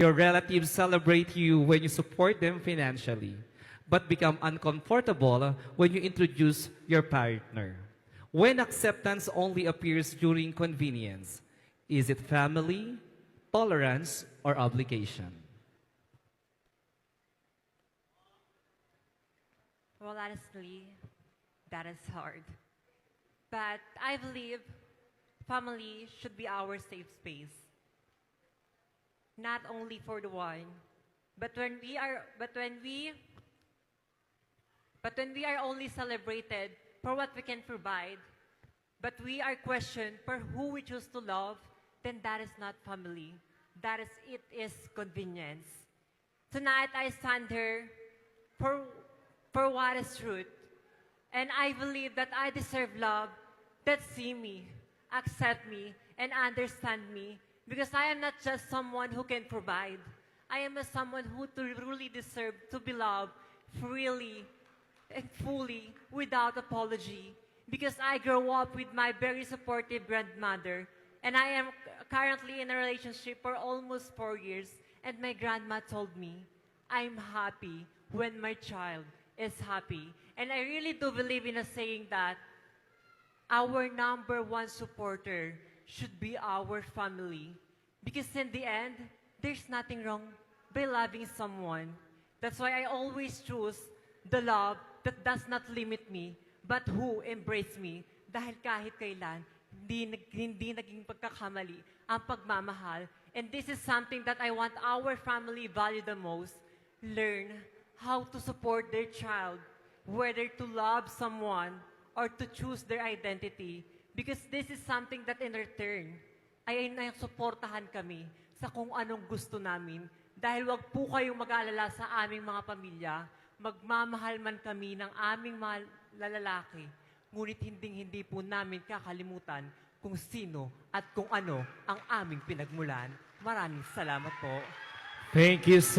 Your relatives celebrate you when you support them financially, but become uncomfortable when you introduce your partner. When acceptance only appears during convenience, is it family, tolerance, or obligation? Well, honestly, that is hard. But I believe family should be our safe space. Not only for the one, but when we are only celebrated for what we can provide, but we are questioned for who we choose to love, then that is not family. It is convenience. Tonight I stand here for for what is truth. And I believe that I deserve love that see me, accept me, and understand me. Because I am not just someone who can provide. I am someone who truly deserve to be loved freely and fully without apology. Because I grew up with my very supportive grandmother. And I am currently in a relationship for almost 4 years. And my grandma told me, I'm happy when my child is happy. And I really do believe in a saying that our number one supporter should be our family. Because in the end, there's nothing wrong by loving someone. That's why I always choose the love that does not limit me, but who embrace me. Dahil kahit kailan, hindi naging pagkakamali ang pagmamahal. And this is something that I want our family value the most. Learn how to support their child, whether to love someone or to choose their identity. Because this is something that in return, ay suportahan kami sa kung anong gusto namin. Dahil wag po kayong mag-aalala sa aming mga pamilya, magmamahal man kami ng aming mga lalaki, ngunit hindi po namin kakalimutan kung sino at kung ano ang aming pinagmulan. Maraming salamat po. Thank you so